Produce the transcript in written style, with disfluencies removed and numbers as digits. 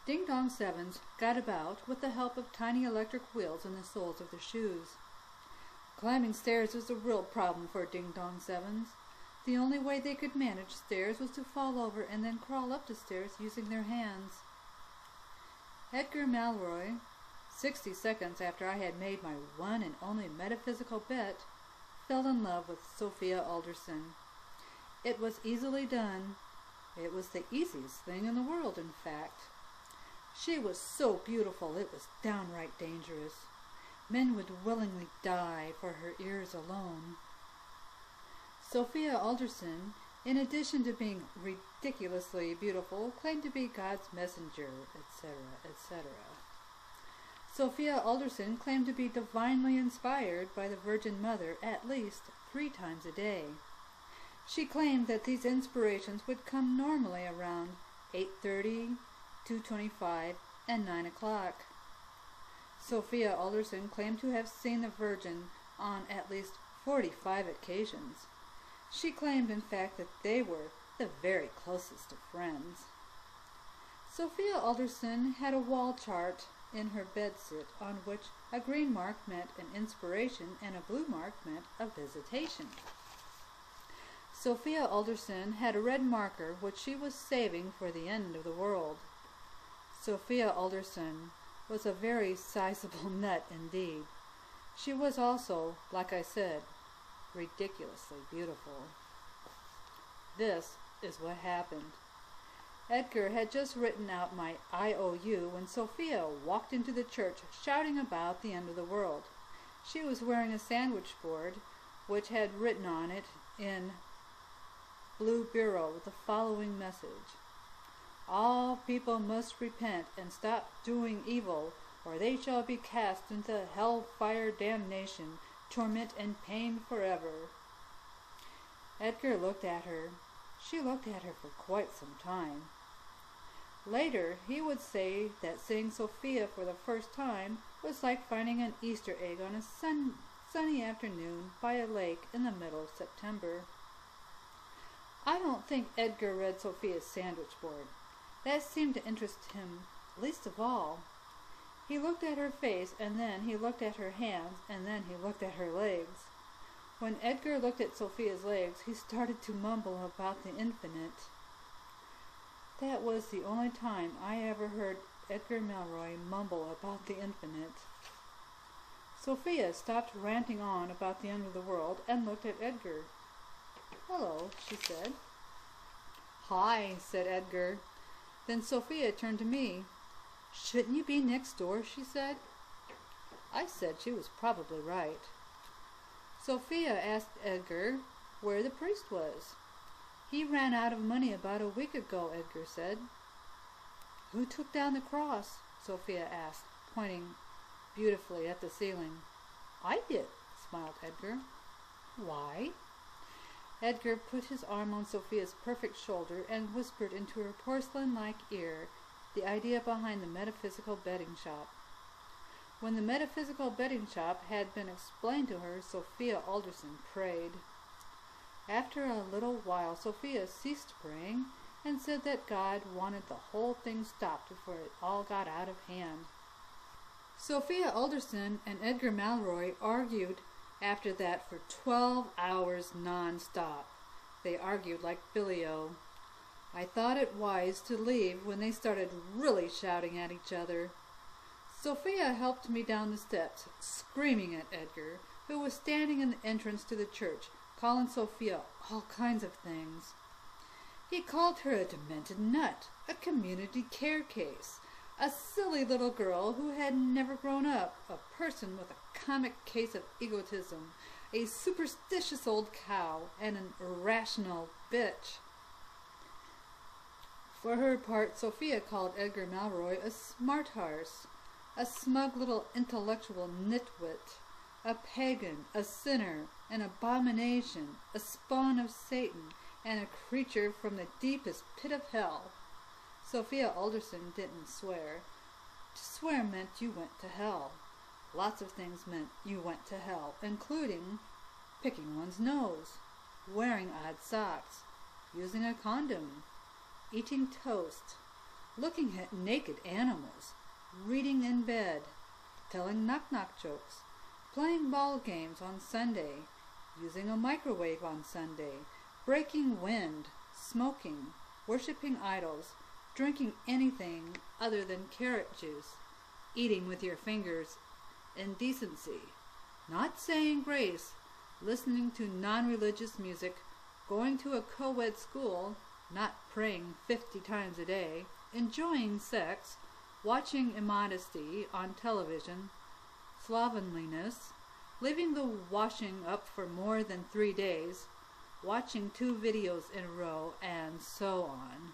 Ding-dong sevens got about with the help of tiny electric wheels in the soles of their shoes. Climbing stairs was a real problem for ding-dong sevens. The only way they could manage stairs was to fall over and then crawl up the stairs using their hands. Edgar Malroy, 60 seconds after I had made my one and only metaphysical bet, fell in love with Sophia Alderson. It was easily done. It was the easiest thing in the world, in fact. She was so beautiful it was downright dangerous. Men would willingly die for her ears alone. Sophia Alderson, in addition to being ridiculously beautiful, claimed to be God's messenger, etc., etc. Sophia Alderson claimed to be divinely inspired by the Virgin Mother at least 3 times a day. She claimed that these inspirations would come normally around 8:30, 2:25, and 9 o'clock. Sophia Alderson claimed to have seen the Virgin on at least 45 occasions. She claimed, in fact, that they were the very closest of friends. Sophia Alderson had a wall chart in her bedsit on which a green mark meant an inspiration and a blue mark meant a visitation. Sophia Alderson had a red marker which she was saving for the end of the world. Sophia Alderson was a very sizable nut indeed. She was also, like I said, ridiculously beautiful. This is what happened. Edgar had just written out my IOU when Sophia walked into the church shouting about the end of the world. She was wearing a sandwich board which had written on it in blue bureau the following message: "All people must repent and stop doing evil, or they shall be cast into hell-fire damnation, torment and pain forever." Edgar looked at her. She looked at her for quite some time. Later, he would say that seeing Sophia for the first time was like finding an Easter egg on a sunny afternoon by a lake in the middle of September. I don't think Edgar read Sophia's sandwich board. That seemed to interest him least of all. He looked at her face, and then he looked at her hands, and then he looked at her legs. When Edgar looked at Sophia's legs, he started to mumble about the infinite. That was the only time I ever heard Edgar Malroy mumble about the infinite. Sophia stopped ranting on about the end of the world and looked at Edgar. "Hello," she said. "Hi," said Edgar. Then Sophia turned to me. "Shouldn't you be next door?" she said. I said she was probably right. Sophia asked Edgar where the priest was. "He ran out of money about a week ago," Edgar said. "Who took down the cross?" Sophia asked, pointing beautifully at the ceiling. "I did," smiled Edgar. "Why?" Edgar put his arm on Sophia's perfect shoulder and whispered into her porcelain-like ear the idea behind the metaphysical betting shop. When the metaphysical betting shop had been explained to her, Sophia Alderson prayed. After a little while, Sophia ceased praying and said that God wanted the whole thing stopped before it all got out of hand. Sophia Alderson and Edgar Malroy argued after that for 12 hours non-stop. They argued like Billy-O. I thought it wise to leave when they started really shouting at each other. Sophia helped me down the steps, screaming at Edgar, who was standing in the entrance to the church, calling Sophia all kinds of things. He called her a demented nut, a community care case, a silly little girl who had never grown up, a person with a comic case of egotism, a superstitious old cow, and an irrational bitch. For her part, Sophia called Edgar Malroy a smart horse, a smug little intellectual nitwit, a pagan, a sinner, an abomination, a spawn of Satan, and a creature from the deepest pit of hell. Sophia Alderson didn't swear. To swear meant you went to hell. Lots of things meant you went to hell, including picking one's nose, wearing odd socks, using a condom, eating toast, looking at naked animals, reading in bed, telling knock-knock jokes, playing ball games on Sunday, using a microwave on Sunday, breaking wind, smoking, worshipping idols, drinking anything other than carrot juice, eating with your fingers, indecency, not saying grace, listening to non-religious music, going to a co-ed school, not praying 50 times a day, enjoying sex, watching immodesty on television, slovenliness, leaving the washing up for more than 3 days, watching 2 videos in a row, and so on.